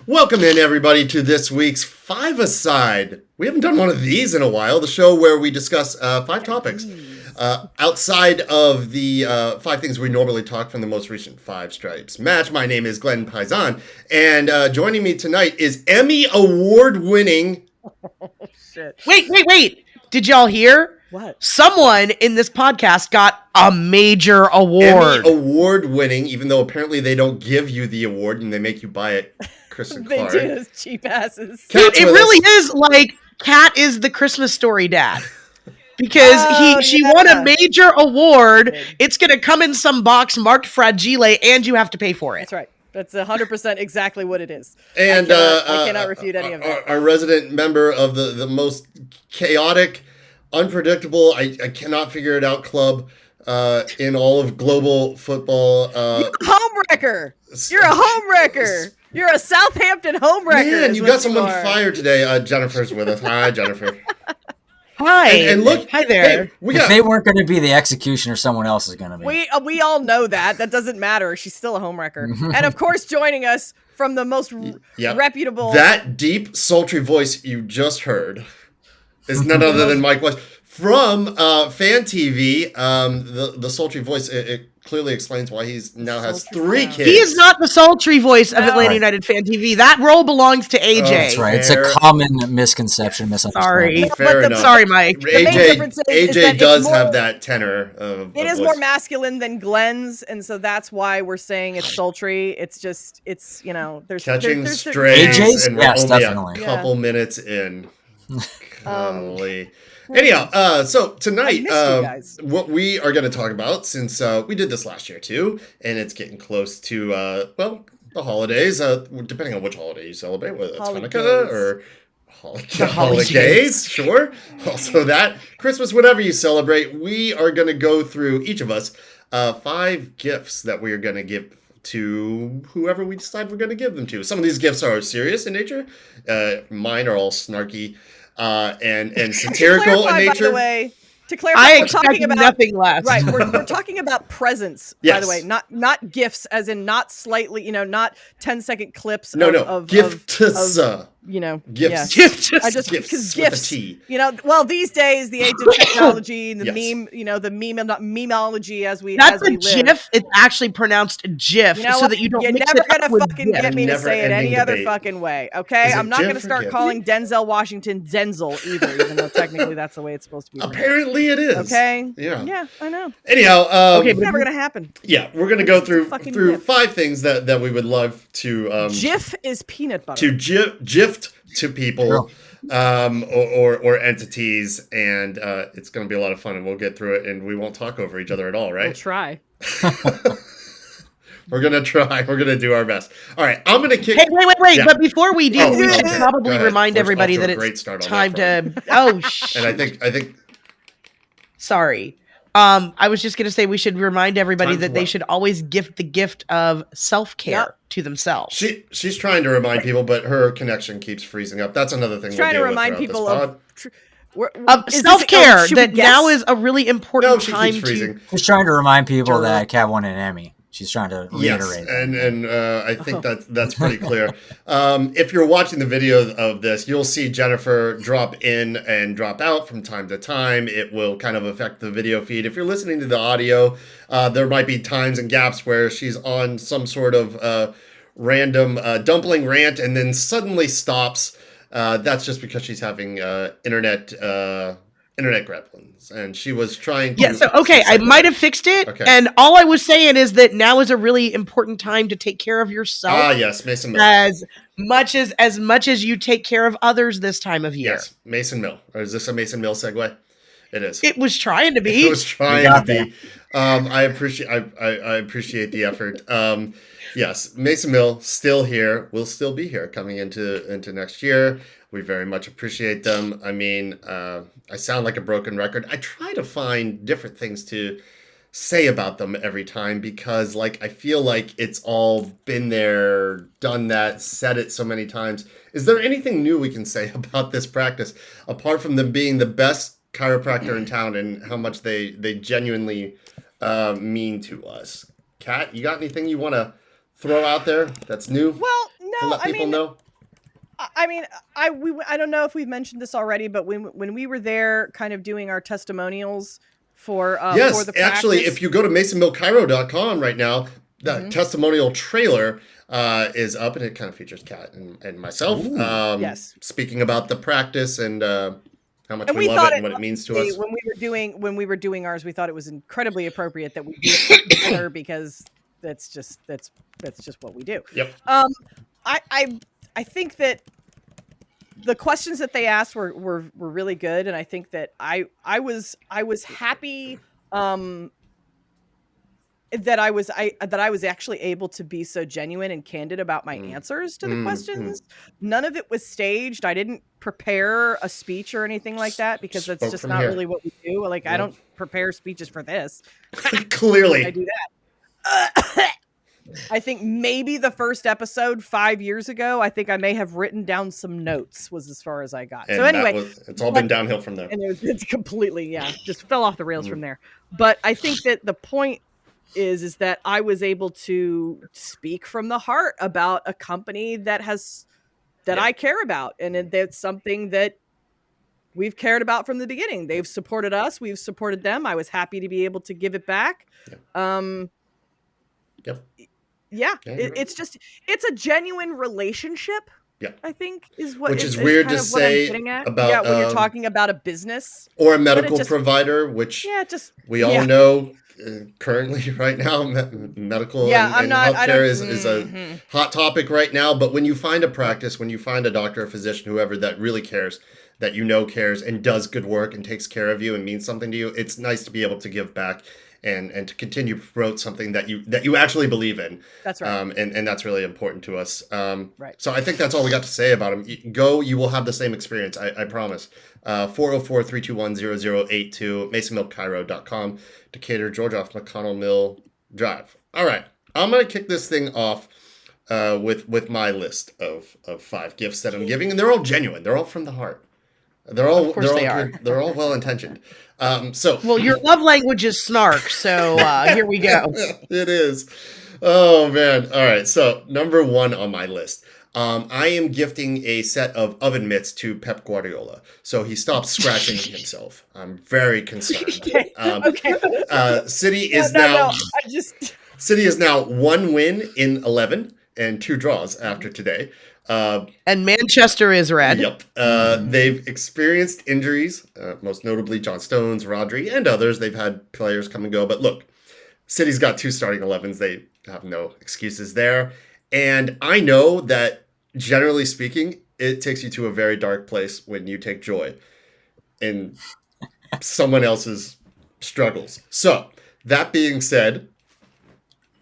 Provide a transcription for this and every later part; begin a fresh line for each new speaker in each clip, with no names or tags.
Welcome in, everybody, to this week's Five Aside. We haven't done one of these in a while. The show where we discuss five topics outside of the five things we normally talk from the most recent Five Stripes match. My name is Glenn Paisan, and joining me tonight is Emmy Award-winning...
Shit.
Wait. Did y'all hear?
What?
Someone in this podcast got a major award.
Emmy Award-winning, even though apparently they don't give you the award and they make you buy it. Kristen
They
Clark.
do those cheap asses.
Dude, it really is like Kat is the Christmas Story dad. Because she won a major award. It's going to come in some box marked Fragile, and you have to pay for it.
That's right. That's 100% exactly what it is.
And
I cannot refute any of that.
Our resident member of the most chaotic, unpredictable, I cannot figure it out club in all of global football.
You're a homewrecker. You're a homewrecker. You're a Southampton homewrecker.
Man, you got someone fired today. Jennifer's with us. Hi, Jennifer.
Hi.
And look,
hi there.
Hey,
if they weren't going to be the executioner, someone else is going to be.
We all know that. That doesn't matter. She's still a homewrecker. And of course, joining us from the most reputable...
That deep, sultry voice you just heard is none other than Mike West. From FanTV, the sultry voice, it clearly explains why he now has three kids.
He is not the sultry voice of Atlanta United Fan TV. That role belongs to AJ.
That's right. It's a common misconception, misunderstanding.
Fair enough.
Sorry, Mike.
AJ does have that tenor.
It is more masculine than Glenn's, and so that's why we're saying it's sultry. It's just, there's
catching strays, and we're only
definitely
a couple minutes in. Golly. Anyhow, so tonight, what we are going to talk about, since we did this last year too, and it's getting close to, the holidays, depending on which holiday you celebrate, whether it's Hanukkah or holidays, sure. Also that, Christmas, whatever you celebrate, we are going to go through, each of us, 5 gifts that we are going to give to whoever we decide we're going to give them to. Some of these gifts are serious in nature. Mine are all snarky. And satirical in nature.
By the way, to clarify, we're talking about
nothing less.
Right, we're talking about presents.
Yes.
By the way, not gifts, as in not slightly, not 10-second clips.
No, gifts.
Gifts.
Yeah.
Gifts.
I just
gifts
gifts.
With a T.
Well, these days, the age of technology, the meme, the memeology as we
That's
as we
a
live.
GIF. It's actually pronounced GIF, so that you don't.
You're
mix
never
it up
gonna
with
fucking
GIF.
get me to say it any other
debate.
fucking way. Okay, I'm not gonna start calling Denzel Washington Denzel either, even though technically that's the way it's supposed to be.
Apparently, it is.
Okay.
Yeah,
I know.
Anyhow,
It's never gonna happen.
Yeah, we're gonna go through
GIF.
5 things that we would love to
GIF is peanut butter.
to gift to people, or entities, and it's gonna be a lot of fun, and we'll get through it, and we won't talk over each other at all, right?
We'll try.
We're gonna try. We're gonna do our best. All right, I'm gonna kick.
Hey, wait!
Yeah.
But before we do, we should
Go
probably
ahead.
remind
We're
everybody
off to
that
a great
it's
start on
time
that
to. Oh, shit.
And I think.
Sorry. I was just gonna say we should remind everybody
Time
that
to
they
what?
should always gift the gift of self-care to themselves.
She's trying to remind people, but her connection keeps freezing up. That's another thing.
Trying to
we'll deal
remind
with
people
throughout
of self-care that now is a really important
she
time
keeps freezing.
to.
She's trying to remind people that Kat won an Emmy. She's trying to reiterate.
Yes, and I think that's pretty clear. If you're watching the video of this, you'll see Jennifer drop in and drop out from time to time. It will kind of affect the video feed. If you're listening to the audio, there might be times and gaps where she's on some sort of random dumpling rant and then suddenly stops. That's just because she's having internet gremlins, and she was trying to...
Yeah, so, okay, I might have fixed it, and all I was saying is that now is a really important time to take care of yourself.
Ah, yes, Mason Mill.
As much as you take care of others this time of year.
Yes, Mason Mill. Or is this a Mason Mill segue? It is.
It was trying to be.
It was trying to be. I appreciate the effort. Yes, Mason Mill still here. Will still be here coming into next year. We very much appreciate them. I mean, I sound like a broken record. I try to find different things to say about them every time because, I feel like it's all been there, done that, said it so many times. Is there anything new we can say about this practice apart from them being the best chiropractor in town and how much they genuinely mean to us? Kat, you got anything you want to throw out there that's new?
Well, no,
to let people know?
I don't know if we've mentioned this already, but when we were there kind of doing our testimonials for the practice.
Actually, if you go to masonmillcairo.com right now, the testimonial trailer is up, and it kind of features Kat and myself.
Yes.
Speaking about the practice and how much we love it and what it means to us.
When we were doing ours, we thought it was incredibly appropriate that we do it together because that's just what we do.
Yep.
I think that the questions that they asked were really good, and I think that I was happy that I was actually able to be so genuine and candid about my answers to the questions. None of it was staged. I didn't prepare a speech or anything like that because that's just not really what we do. Like, I don't prepare speeches for this.
Clearly.
I do that. I think maybe the first episode 5 years ago, I think I may have written down some notes was as far as I got.
And
so anyway,
it's all been downhill from there.
And it's completely, just fell off the rails from there. But I think that the point is that I was able to speak from the heart about a company that I care about. And that's something that we've cared about from the beginning. They've supported us. We've supported them. I was happy to be able to give it back. It's a genuine relationship.
Yeah,
I think
which is weird to say about
when you're talking about a business
or a medical provider, which we all know currently right now. Medical and healthcare is a hot topic right now. But when you find a practice, when you find a doctor, a physician, whoever that really cares, that cares and does good work and takes care of you and means something to you, it's nice to be able to give back. And to continue to promote something that you actually believe in.
That's right.
And that's really important to us.
Right.
So I think that's all we got to say about him. You will have the same experience, I promise. 404-321-0082, masonmillcairo.com, Decatur, Georgia, off McConnell Mill Drive. All right. I'm going to kick this thing off with my list of 5 gifts that I'm giving, and they're all genuine. They're all from the heart. They're all well intentioned.
Well, your love language is snark, so here we go.
It is. Oh man! All right. So number 1 on my list, I am gifting a set of oven mitts to Pep Guardiola, so he stops scratching himself. I'm very concerned.
Okay.
City is City is now 1 win in 11 and 2 draws after today.
And Manchester is red.
Yep. They've experienced injuries, most notably John Stones, Rodri, and others. They've had players come and go. But look, City's got 2 starting 11s. They have no excuses there. And I know that, generally speaking, it takes you to a very dark place when you take joy in someone else's struggles. So, that being said,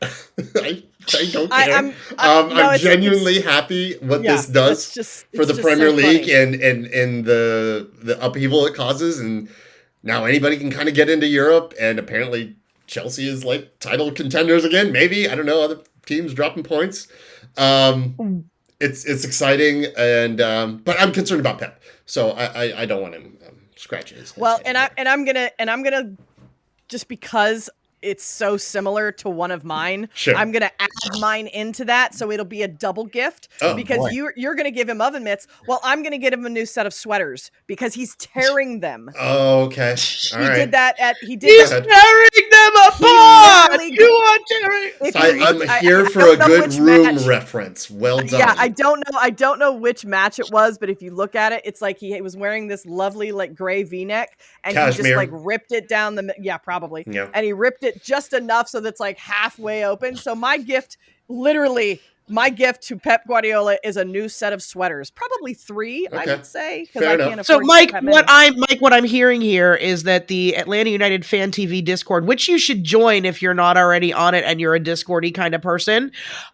I don't care. I'm genuinely happy what this does for the Premier League and the upheaval it causes. And now anybody can kind of get into Europe. And apparently Chelsea is like title contenders again. Maybe, I don't know, other teams dropping points. It's exciting, and but I'm concerned about Pep. So I don't want him scratching his.
Well, and I'm gonna just because it's so similar to one of mine.
Sure.
I'm going to add mine into that, so it'll be a double gift because you're going to give him oven mitts. Well, I'm going to get him a new set of sweaters because he's tearing them.
Oh, okay.
He's tearing them
apart. You are tearing.
I'm here for a good room reference. Well done.
Yeah, I don't know which match it was, but if you look at it, it's like he was wearing this lovely like gray V-neck, and
Cashmere.
He just like ripped it down probably.
Yeah.
And he ripped it just enough so that's like halfway open. So my gift to Pep Guardiola is a new set of sweaters, probably 3, I would say, because I can't afford.
So, Mike, what I'm hearing here is that the Atlanta United FanTV Discord, which you should join if you're not already on it and you're a Discordy kind of person,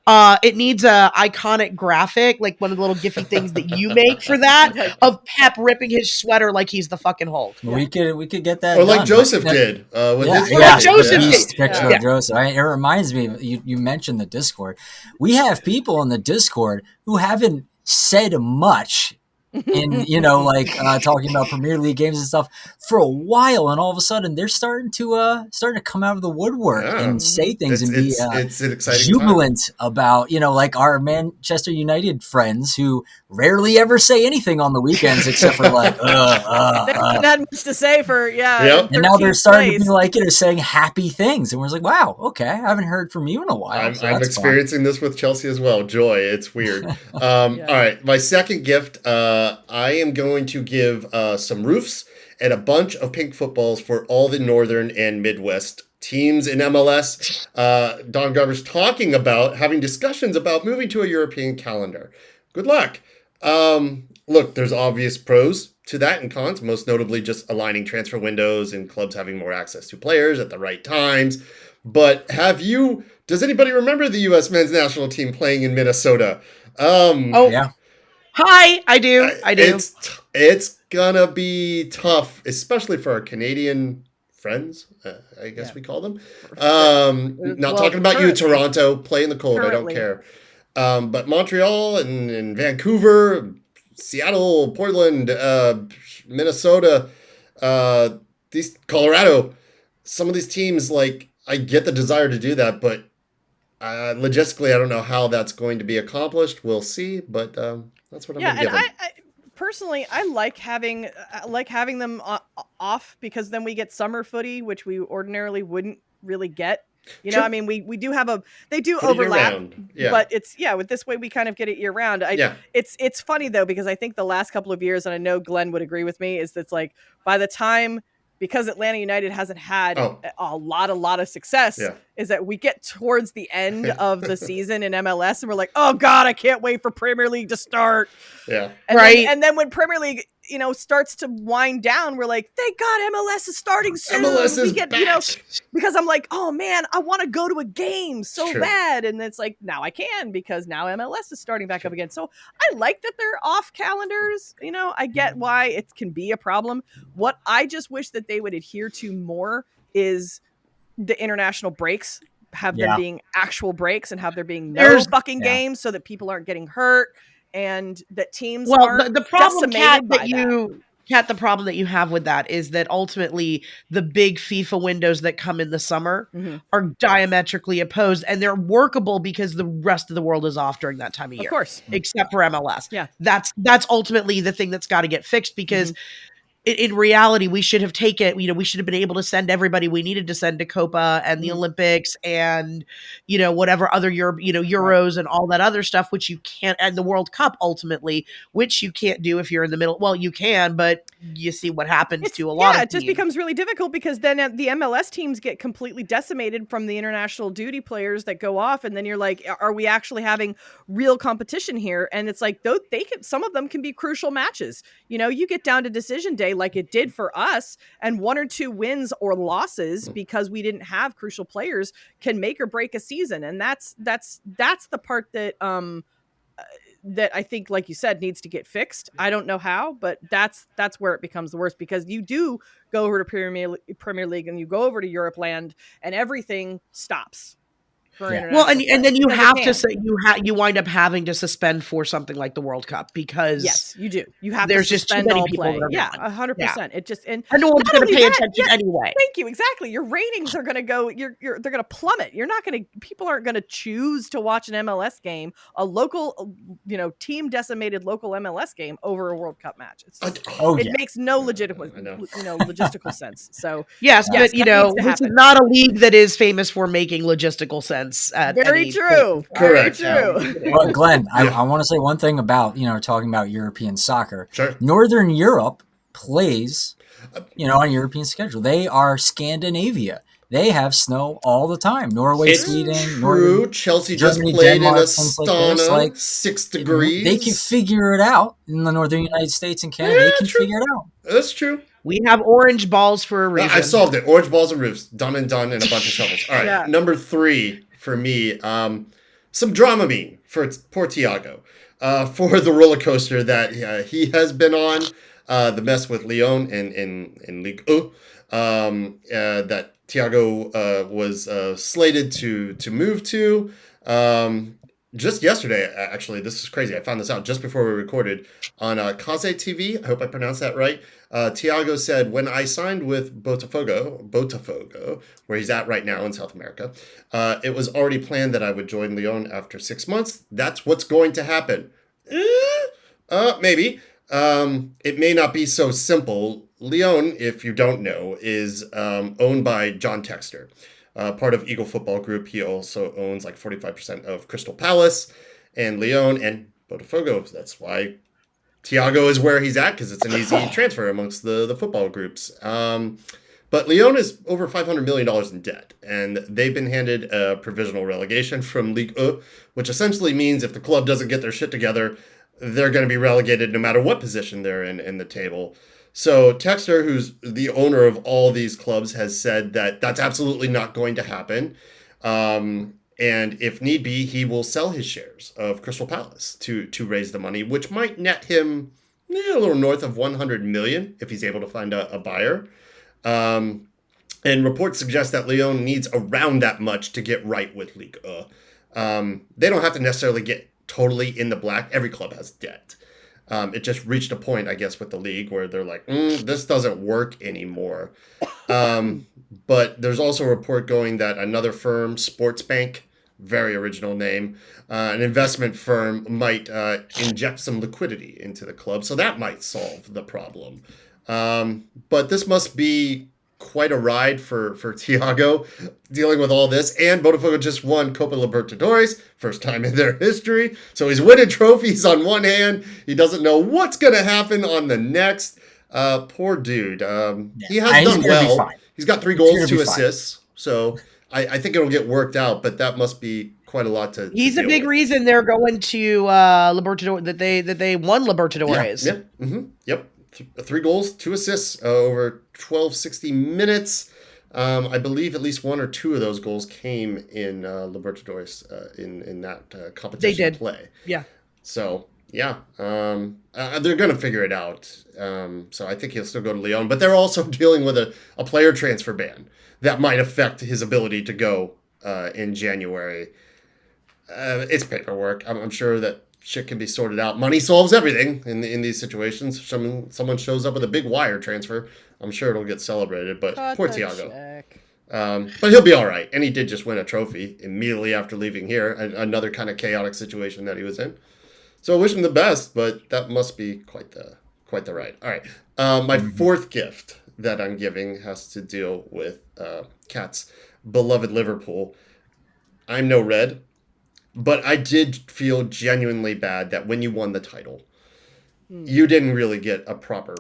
it needs a iconic graphic, like one of the little Giphy things that you make for that, of Pep ripping his sweater like he's the fucking Hulk.
We could get that,
or like Joseph did with his
picture of Joseph. It reminds me. You mentioned the Discord. We have people in the Discord who haven't said much in talking about Premier League games and stuff for a while, and all of a sudden they're starting to come out of the woodwork and say things and be
it's an exciting
jubilant
time
about like our Manchester United friends who rarely ever say anything on the weekends except for like
they haven't had much to say for
Yep.
and now they're starting to be like saying happy things, and we're like, wow, okay, I haven't heard from you in a while.
I'm experiencing this with Chelsea as well. Joy, it's weird. All right, my second gift, I am going to give some roofs and a bunch of pink footballs for all the Northern and Midwest teams in MLS. Don Garber's talking about having discussions about moving to a European calendar. Good luck. Look, there's obvious pros to that and cons, most notably just aligning transfer windows and clubs having more access to players at the right times. But does anybody remember the U.S. men's national team playing in Minnesota?
Yeah.
Hi, I do.
It's gonna be tough, especially for our Canadian friends, I guess we call them. Not talking about you, Toronto. Play in the cold. Currently. I don't care. But Montreal and Vancouver, Seattle, Portland, Minnesota, these Colorado, some of these teams, like, I get the desire to do that, but logistically, I don't know how that's going to be accomplished. We'll see, but that's what I'm going to give them.
I personally, I like having them off, because then we get summer footy, which we ordinarily wouldn't really get. You know, I mean, we do have they do overlap, but it's, with this way we kind of get it year round. It's funny though, because I think the last couple of years, and I know Glenn would agree with me, is that's like, by the time, because Atlanta United hasn't had a lot of success, is that we get towards the end of the season in MLS and we're like, oh God, I can't wait for Premier League to start.
Yeah.
And then when Premier League, starts to wind down, we're like, thank God MLS is starting soon.
MLS is back.
Because I'm like, oh man, I want to go to a game so bad. And it's like, now I can, because now MLS is starting back up again. So I like that they're off calendars. I get why it can be a problem. What I just wish that they would adhere to more is the international breaks, have them being actual breaks, and have there being no fucking games, so that people aren't getting hurt and that teams aren't
the problem,
decimated
Kat, the problem that you have with that is that ultimately the big FIFA windows that come in the summer are diametrically opposed, and they're workable because the rest of the world is off during that time of year.
Of course.
Except for MLS.
Yeah.
That's ultimately the thing that's got to get fixed, because in reality, we should have taken, we should have been able to send everybody we needed to send to Copa and the Olympics and, whatever other Euros and all that other stuff, which you can't, and the World Cup ultimately, which you can't do if you're in the middle. Well, you can, but you see what happens to a lot of
it just becomes really difficult, because then the MLS teams get completely decimated from the international duty players that go off. And then you're like, are we actually having real competition here? And it's like, though, some of them can be crucial matches. You get down to decision day, like it did for us, and 1 or 2 wins or losses because we didn't have crucial players can make or break a season. And that's the part that that I think, like you said, needs to get fixed. I don't know how, but that's where it becomes the worst, because you do go over to Premier League and you go over to Europe land and everything stops.
Well, and then you have to say you wind up having to suspend for something like the World Cup, because
yes, you do. You have
there's
to suspend
just too many
all
people
play.
that are
100%. It just and
no one's going to pay attention anyway.
Thank you. Exactly. Your ratings are going to go. They're going to plummet. People aren't going to choose to watch an MLS game, a local, team decimated local MLS game over a World Cup match. It's just, it makes no legitimate, logistical sense. So
yes, but this is not a league that is famous for making logistical sense.
Very true.
Correct.
Very true.
Well, Glenn, I want to say one thing about, talking about European soccer.
Sure.
Northern Europe plays, on European schedule. They are Scandinavia. They have snow all the time. Norway, Sweden,
true. Chelsea
Germany,
just played
Denmark,
in a sauna, 6 degrees.
They can figure it out in the Northern United States and Canada. They can figure it out.
That's true.
We have orange balls for a reason.
I solved it. Orange balls and roofs. Done and done, and a bunch of shovels. All right. Number 3 for me. Some Dramamine for poor Thiago. For the roller coaster that he has been on. The mess with Lyon in Ligue 1. That Thiago was slated to move to. just yesterday, actually, this is crazy. I found this out just before we recorded on Kaze TV. I hope I pronounced that right. Thiago said, when I signed with Botafogo, where he's at right now in South America, it was already planned that I would join Lyon after 6 months. That's what's going to happen. Maybe. It may not be so simple. Lyon, if you don't know, is owned by John Textor. Part of Eagle Football Group. He also owns like 45% of Crystal Palace and Lyon and Botafogo. That's why Thiago is where he's at, because it's an easy transfer amongst the football groups. But Lyon is over $500 million in debt, and they've been handed a provisional relegation from Ligue 1, which essentially means if the club doesn't get their shit together, they're going to be relegated no matter what position they're in the table. So Texter, who's the owner of all these clubs, has said that that's absolutely not going to happen. And if need be, he will sell his shares of Crystal Palace to raise the money, which might net him a little north of 100 million if he's able to find a buyer. And reports suggest that Lyon needs around that much to get right with Ligue 1. They don't have to necessarily get totally in the black. Every club has debt. It just reached a point, I guess, with the league where they're like, this doesn't work anymore. But there's also a report going that another firm, Sportsbank, very original name, an investment firm might inject some liquidity into the club. So that might solve the problem. But this must be quite a ride for Thiago dealing with all this. And Botafogo just won Copa Libertadores, first time in their history. So he's winning trophies on one hand. He doesn't know what's going to happen on the next. Poor dude. He has done well. He's got 3 goals, 2 assists. So I think it'll get worked out, but that must be quite a lot to
He's a big reason they're going to Libertadores, that they won Libertadores.
Yeah. Yep. 3 goals, 2 assists over 1260 minutes. I believe at least 1 or 2 of those goals came in Libertadores in that competition
they did.
Play.
Yeah.
So, yeah. They're going to figure it out. So I think he'll still go to Lyon. But they're also dealing with a player transfer ban that might affect his ability to go in January. It's paperwork. I'm sure that shit can be sorted out. Money solves everything in these situations. Someone shows up with a big wire transfer. I'm sure it'll get celebrated, but poor Thiago. But he'll be all right. And he did just win a trophy immediately after leaving here. Another kind of chaotic situation that he was in. So I wish him the best, but that must be quite the ride. All right. My fourth gift that I'm giving has to deal with Kat's beloved Liverpool. I'm no Red. But I did feel genuinely bad that when you won the title, you didn't really get a proper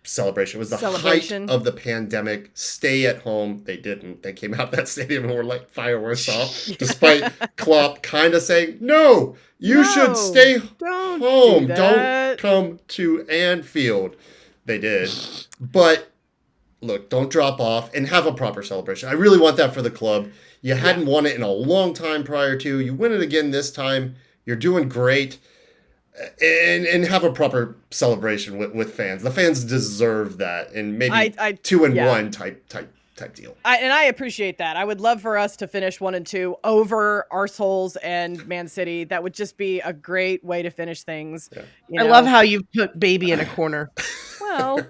celebration. It was the height of the pandemic. Stay at home. They didn't. They came out that stadium and were like fireworks off, despite Klopp kind of saying, no, you should stay home. Don't come to Anfield. They did. But look, don't drop off and have a proper celebration. I really want that for the club. You hadn't won it in a long time prior to. You win it again this time. You're doing great. And have a proper celebration with fans. The fans deserve that. And maybe 2-1 type deal.
I appreciate that. I would love for us to finish 1 and 2 over Arseholes and Man City. That would just be a great way to finish things. Yeah.
I love how you put baby in a corner.
Well,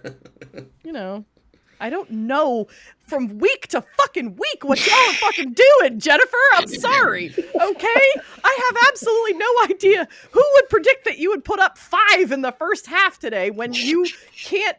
I don't know from week to fucking week what y'all are fucking doing, Jennifer. I'm sorry. Okay? I have absolutely no idea. Who would predict that you would put up 5 in the first half today when you can't?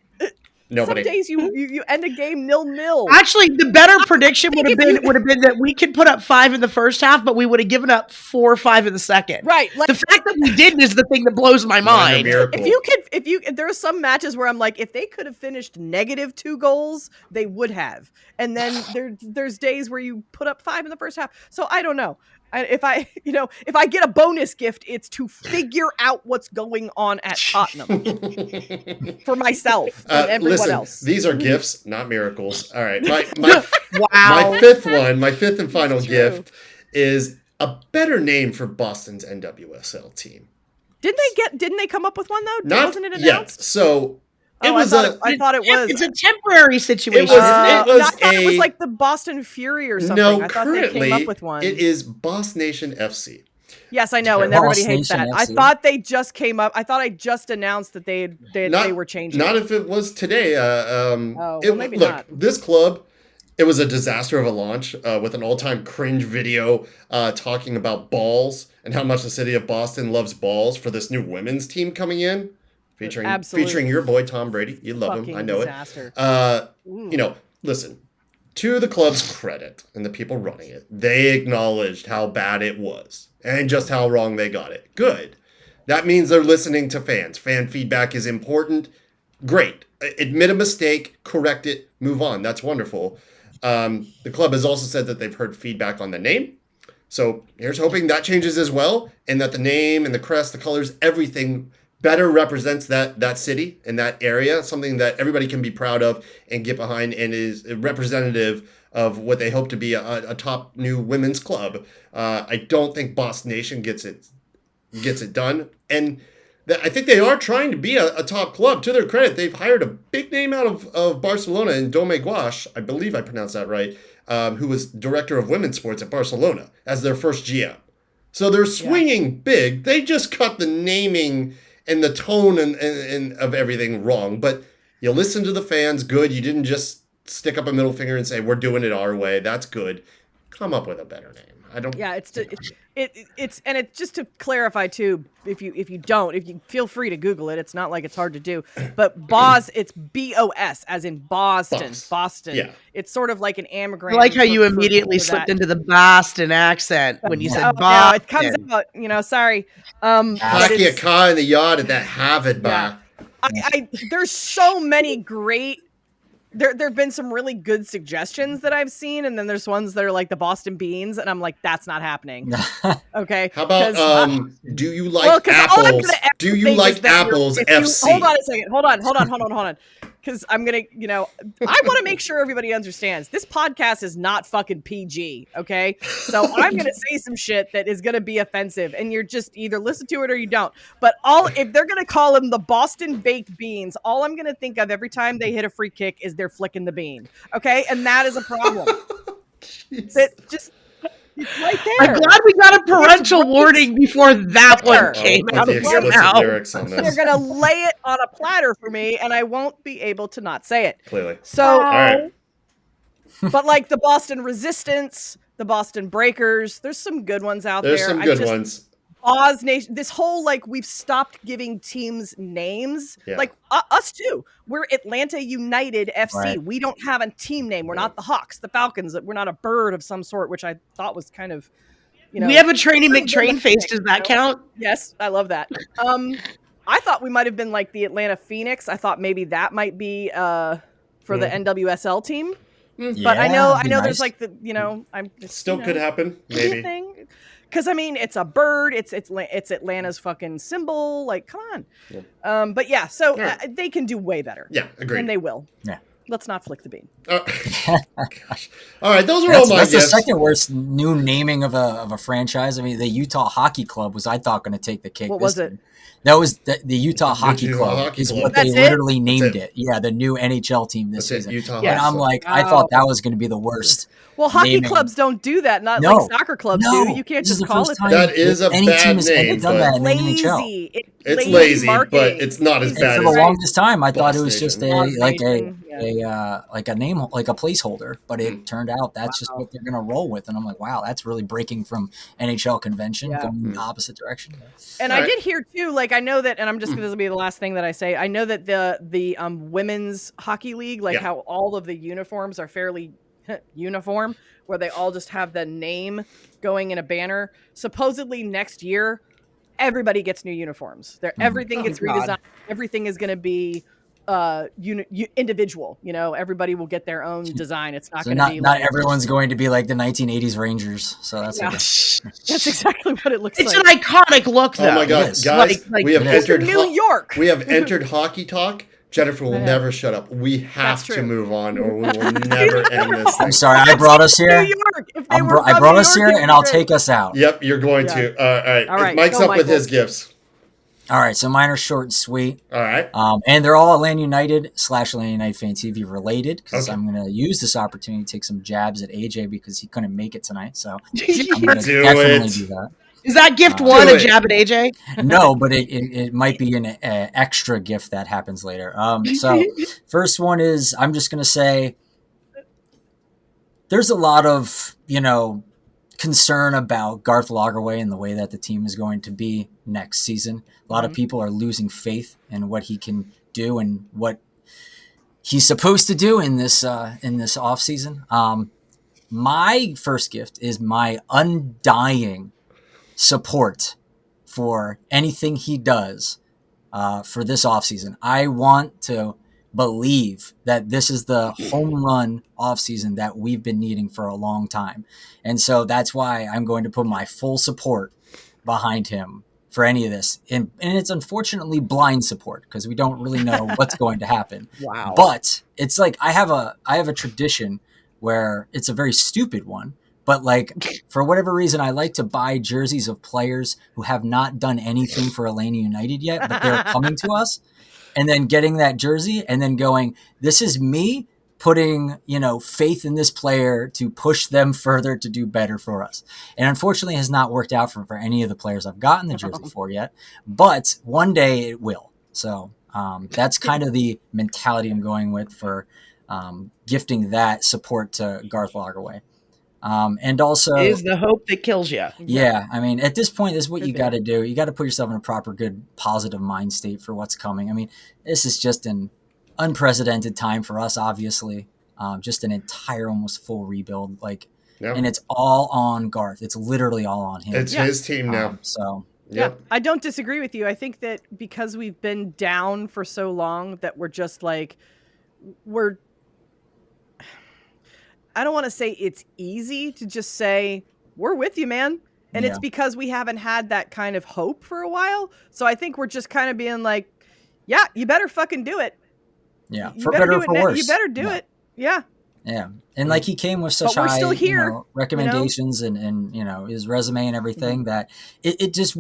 Nobody.
Some days you end a game 0-0.
Actually, the better prediction would have been that we could put up 5 in the first half, but we would have given up 4 or 5 in the second.
Right.
Like, the fact that we didn't is the thing that blows my mind.
If there are some matches where I'm like, if they could have finished -2 goals, they would have. And then there's days where you put up 5 in the first half. So I don't know. If I get a bonus gift, it's to figure out what's going on at Tottenham for myself and everyone else.
These are gifts, not miracles. All right, my fifth and final gift is a better name for Boston's NWSL team.
Didn't they come up with one though? Wasn't it announced?
Yet. So.
I thought it was.
It's a temporary situation.
I thought it was like the Boston Fury or something.
No,
I thought they came up with one.
It is Boss Nation FC.
Yes, I know, and everybody hates that. I thought they just came up. I thought I just announced that they were changing.
Not if it was today.
Maybe not.
This club, it was a disaster of a launch with an all-time cringe video talking about balls and how much the city of Boston loves balls for this new women's team coming in, featuring your boy Tom Brady. You love him, I know
disaster.
it. Listen. To the club's credit and the people running it, they acknowledged how bad it was and just how wrong they got it. Good. That means they're listening to fans. Fan feedback is important. Great. Admit a mistake, correct it, move on. That's wonderful. The club has also said that they've heard feedback on the name. So here's hoping that changes as well, and that the name and the crest, the colors, everything better represents that city and that area, something that everybody can be proud of and get behind, and is representative of what they hope to be a top new women's club. I don't think Boss Nation gets it done, and I think they are trying to be a top club. To their credit, they've hired a big name out of Barcelona in Dome Guash, I believe I pronounced that right, who was director of women's sports at Barcelona as their first GM. So they're swinging big. They just cut the naming and the tone and of everything wrong. But you listen to the fans, good. You didn't just stick up a middle finger and say, we're doing it our way. That's good. Come up with a better name. I don't.
Yeah, it's just to clarify too. If you feel free to Google it. It's not like it's hard to do. But Boz, it's BOS, as in Boston. Boston. Yeah. It's sort of like an anagram.
I like how you immediately slipped into the Boston accent when you said Boston.
No, it comes out. Sorry.
Hockey a car in the yard at that Harvard bar.
There's so many great. There have been some really good suggestions that I've seen, and then there's ones that are like the Boston Beans, and I'm like, that's not happening. Okay.
How about do you like apples? Do you like apples FC?
Hold on a second. Hold on. Because I'm gonna, I want to make sure everybody understands this podcast is not fucking PG. Okay, so I'm gonna say some shit that is gonna be offensive, and you're just either listen to it or you don't. But if they're gonna call them the Boston baked beans, all I'm gonna think of every time they hit a free kick is they're flicking the bean. Okay, and that is a problem. It's right there.
I'm glad we got a parental warning before that one came out of your mouth.
They're going to lay it on a platter for me, and I won't be able to not say it.
Clearly.
So, all right. But like the Boston Resistance, the Boston Breakers, there's some good ones out there.
There's some good ones.
Oz Nation, this whole we've stopped giving teams names. Yeah. Like us too. We're Atlanta United FC. Right. We don't have a team name. We're not the Hawks, the Falcons. We're not a bird of some sort, which I thought was kind of,
We have a Trainy McTrain face. Does that count?
Yes, I love that. I thought we might have been like the Atlanta Phoenix. I thought maybe that might be for the NWSL team. Yeah, but I know there's like the I'm just,
still could happen maybe.
Because it's a bird. It's Atlanta's fucking symbol. Like, come on. Yeah. But yeah, so they can do way better.
Yeah, agreed.
And they will.
Yeah.
Let's not flick the bean.
Gosh. All right, those are all my
guesses.
That's
the second worst new naming of a franchise. I mean, the Utah Hockey Club was, I thought, going to take the cake.
What was it?
That was the Utah Hockey Club is what they literally named it. Yeah, the new NHL team this season. And I'm like, I thought that was going to be the worst.
Well, hockey clubs don't do that. Not like soccer clubs do. You can't just call it that.
That is a bad name.
Lazy.
It's lazy, but it's not as bad.
For the longest time, I thought it was just a name, like a placeholder. But it turned out that's just what they're going to roll with. And I'm like, wow, that's really breaking from NHL convention, going in the opposite direction.
And I did hear too, I know that, and I'm just this will be the last thing that I say. I know that the women's hockey league, how all of the uniforms are fairly uniform, where they all just have the name going in a banner. Supposedly next year, everybody gets new uniforms. Everything gets redesigned. Everything is going to be individual. Everybody will get their own design. It's not going to be
not everyone's going to be like the 1980s Rangers. So that's
that's exactly what it looks like.
It's an iconic look, though.
Oh my god, guys! We have entered
New York.
We have entered hockey talk. Jennifer will never shut up. We have to move on, or we will never end this thing.
I'm sorry, I brought us here. I brought us here, and I'll take us out.
Yep, you're going to. All right. Mike's up with his gifts.
All right, so mine are short and sweet.
All right.
And they're all Atlanta United / Atlanta United Fan TV related, because I'm going to use this opportunity to take some jabs at AJ because he couldn't make it tonight. So I'm going to definitely do that.
Is that gift one a jab at AJ?
No, but it might be an extra gift that happens later. So first one is, I'm just going to say there's a lot of, concern about Garth Lagerwey and the way that the team is going to be next season. A lot of people are losing faith in what he can do and what he's supposed to do in this offseason. My first gift is my undying support for anything he does for this offseason. I want to believe that this is the home run offseason that we've been needing for a long time. And so that's why I'm going to put my full support behind him for any of this. And it's unfortunately blind support because we don't really know what's going to happen.
Wow.
But it's like I have a tradition where it's a very stupid one. But like, for whatever reason, I like to buy jerseys of players who have not done anything for Atlanta United yet, but they're coming to us, and then getting that jersey and then going, this is me putting, faith in this player to push them further to do better for us. And unfortunately, it has not worked out for any of the players I've gotten the jersey for yet, but one day it will. So that's kind of the mentality I'm going with for gifting that support to Garth Lagerwey. And also
is the hope that kills you.
Yeah. I mean, at this point, this is what you got to do. You got to put yourself in a proper, good, positive mind state for what's coming. I mean, this is just an unprecedented time for us, obviously. Just an entire, almost full rebuild. And it's all on Garth. It's literally all on him.
It's his team now.
Yeah, I don't disagree with you. I think that because we've been down for so long that we're just like, I don't want to say it's easy to just say, we're with you, man. And it's because we haven't had that kind of hope for a while. So I think we're just kind of being like, yeah, you better fucking do it.
Yeah, for better or for worse.
You better do it. Yeah.
Yeah. And like he came with such high recommendations and his resume and everything that it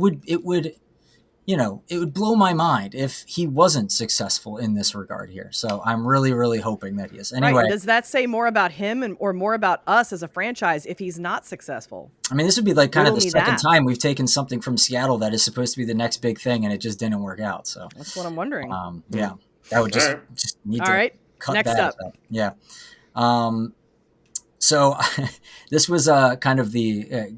would blow my mind if he wasn't successful in this regard here. So I'm really, really hoping that he is. Anyway,
right. Does that say more about him or more about us as a franchise if he's not successful?
I mean, this would be like kind of the second time we've taken something from Seattle that is supposed to be the next big thing and it just didn't work out. So
that's what I'm wondering.
Yeah, that would just need to cut
next
that
up.
out. Yeah. So this was kind of the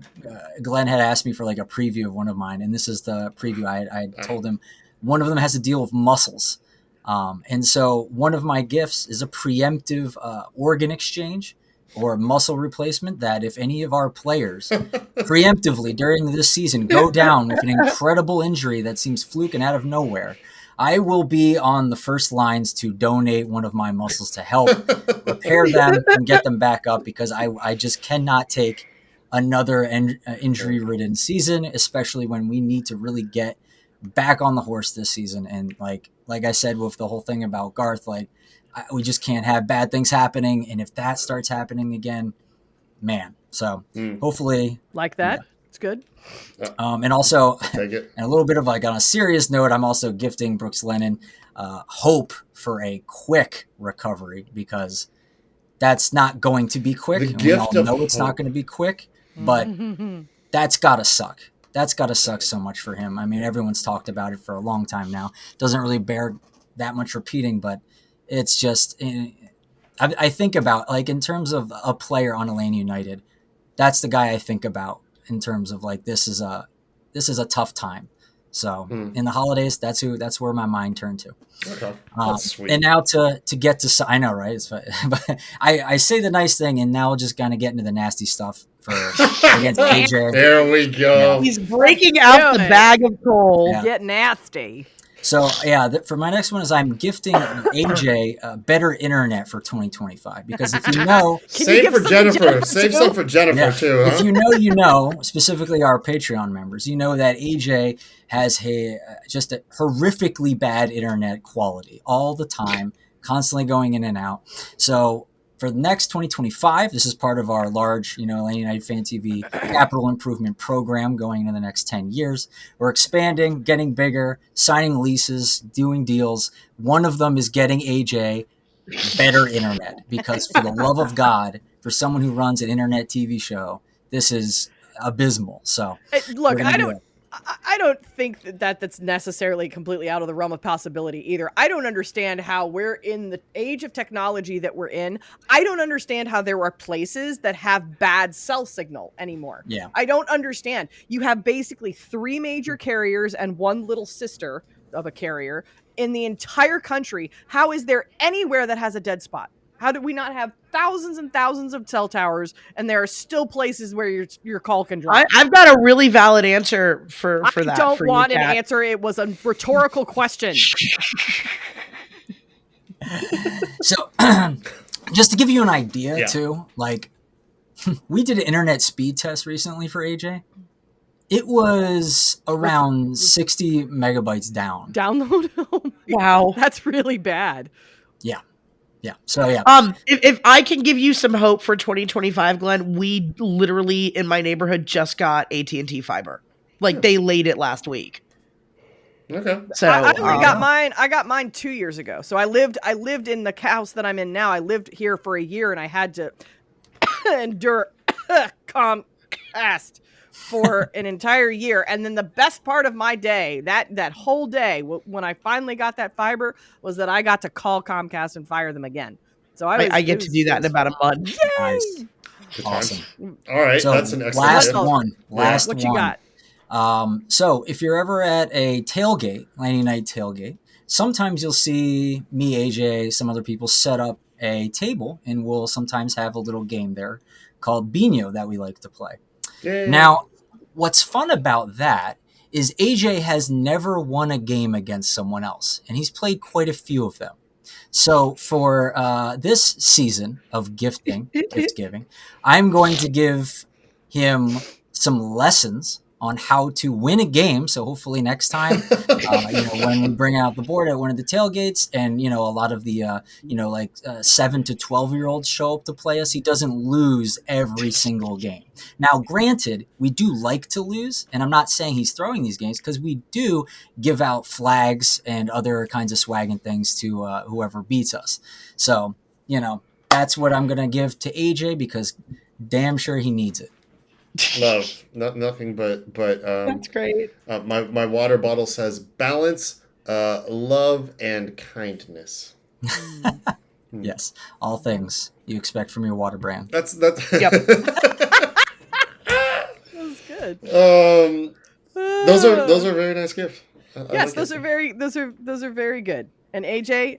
Glenn had asked me for like a preview of one of mine, and this is the preview. I told him one of them has to deal with muscles, and so one of my gifts is a preemptive organ exchange or muscle replacement. That if any of our players preemptively during this season go down with an incredible injury that seems fluke and out of nowhere, I will be on the first lines to donate one of my muscles to help repair them and get them back up because I just cannot take another injury-ridden season, especially when we need to really get back on the horse this season. And like I said with the whole thing about Garth, we just can't have bad things happening. And if that starts happening again, man. So hopefully...
Like that? Yeah. It's good.
And also, and a little bit of on a serious note, I'm also gifting Brooks Lennon hope for a quick recovery because that's not going to be quick. And we all know it's not going to be quick, but that's got to suck. That's got to suck so much for him. I mean, everyone's talked about it for a long time now. Doesn't really bear that much repeating, but it's just, I think about in terms of a player on Atlanta United, that's the guy I think about. In terms of this is a tough time. So in the holidays, that's where my mind turned to.
Okay. That's sweet.
And now to get to, I know, right? It's fun. But I say the nice thing and now we'll just kind of get into the nasty stuff against AJ.
There we go.
Yeah. He's breaking out the bag of coal.
Yeah. Get nasty.
So for my next one is I'm gifting AJ better internet for 2025 because if you know,
save for Jennifer, save some for Jennifer too. Huh?
If you know, specifically our Patreon members, you know that AJ has just a horrifically bad internet quality all the time, constantly going in and out. So for the next 2025, this is part of our large, Atlanta United Fan TV capital improvement program going into the next 10 years. We're expanding, getting bigger, signing leases, doing deals. One of them is getting AJ better internet because for the love of God, for someone who runs an internet TV show, this is abysmal. So
look, I don't think that's necessarily completely out of the realm of possibility either. I don't understand how we're in the age of technology that we're in. I don't understand how there are places that have bad cell signal anymore.
Yeah.
I don't understand. You have basically 3 major carriers and one little sister of a carrier in the entire country. How is there anywhere that has a dead spot? How do we not have thousands and thousands of cell towers, and there are still places where your call can drop?
I've got a really valid answer for that.
I don't want an answer. It was a rhetorical question.
So, just to give you an idea, too, like we did an internet speed test recently for AJ. It was around 60 megabytes down.
Download? Oh
wow,
that's really bad.
Yeah. Yeah. So yeah.
If I can give you some hope for 2025, Glenn, we literally in my neighborhood just got AT&T fiber. Like they laid it last week.
Okay.
So
I got mine. I got mine 2 years ago. So I lived in the house that I'm in now. I lived here for a year, and I had to endure Comcast for an entire year. And then the best part of my day, that whole day, when I finally got that fiber, was that I got to call Comcast and fire them again. So I
get to do that in about a month.
Yay!
Nice. Awesome.
All right,
so
that's an excellent
last one. Last
what
one.
you got?
So if you're ever at a tailgate, Landing Night tailgate, sometimes you'll see me, AJ, some other people set up a table, and we'll sometimes have a little game there called Bino that we like to play.
Yay.
Now, what's fun about that is AJ has never won a game against someone else, and he's played quite a few of them. So for this season of gift giving, I'm going to give him some lessons on how to win a game. So hopefully next time, when we bring out the board at one of the tailgates and, a lot of the, 7 to 12-year-olds show up to play us, he doesn't lose every single game. Now, granted, we do like to lose, and I'm not saying he's throwing these games because we do give out flags and other kinds of swag and things to whoever beats us. So, that's what I'm going to give to AJ because damn sure he needs it.
Love, nothing but
that's great.
My water bottle says balance, love, and kindness.
Yes, all things you expect from your water brand.
That's
Yep.
That's good.
Those are very nice gifts.
Yes, those are very good. And AJ,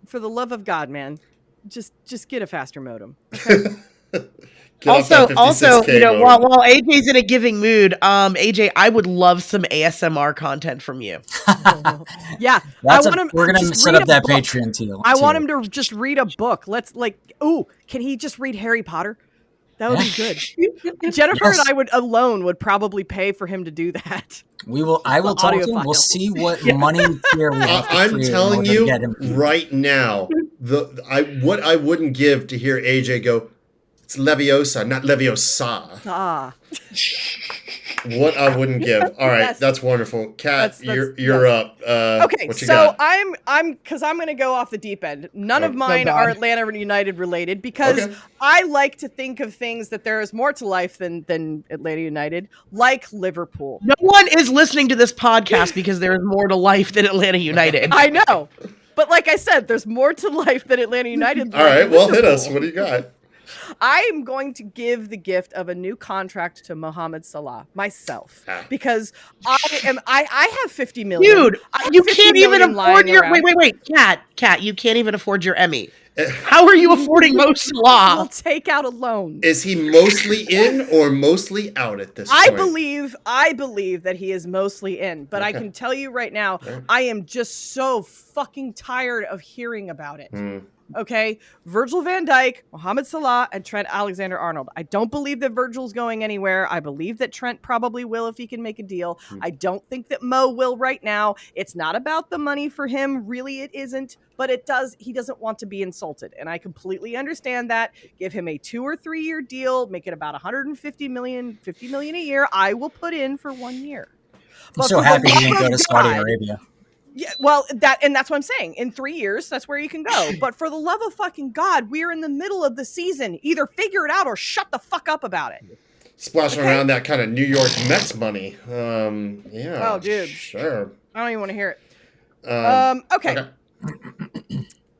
for the love of God, man, just get a faster modem. Okay?
Also, while AJ's in a giving mood, AJ, I would love some ASMR content from you.
Yeah,
we're gonna set up that Patreon too.
I want him to just read a book. Can he just read Harry Potter? That would be good. Jennifer and I would probably pay for him to do that.
I will talk to him. We'll see what money tier we have.
I'm telling you right now, what I wouldn't give to hear AJ go. It's Leviosa, not Leviosa. What I wouldn't give. All right, that's wonderful. Kat, you're up.
Okay,
what you
so
got?
I'm going to go off the deep end. None of mine are Atlanta United related because I like to think of things that there is more to life than Atlanta United, like Liverpool.
No one is listening to this podcast because there is more to life than Atlanta United.
I know, but like I said, there's more to life than Atlanta United.
All right, well, hit us. What do you got?
I'm going to give the gift of a new contract to Mohamed Salah myself because I have 50 million.
Dude, you can't even afford your wait, Kat, you can't even afford your Emmy. How are you affording Mo Salah?
We'll take out a loan.
Is he mostly in or mostly out at this point?
I believe that he is mostly in, but I can tell you right now, I am just so fucking tired of hearing about it. Okay, Virgil van Dijk, Mohamed Salah, and Trent Alexander-Arnold. I don't believe that Virgil's going anywhere. I believe that Trent probably will if he can make a deal. I don't think that Mo will right now. It's not about the money for him. Really, it isn't. But he doesn't want to be insulted. And I completely understand that. Give him a 2 or 3 year deal. Make it about 150 million, 50 million a year. I will put in for 1 year.
I'm so happy he didn't go to Saudi Arabia.
Yeah, well, that's what I'm saying. In 3 years, that's where you can go. But for the love of fucking God, we're in the middle of the season. Either figure it out or shut the fuck up about it.
splashing around that kind of New York Mets money. Yeah.
Oh, dude.
Sure.
I don't even want to hear it. Okay.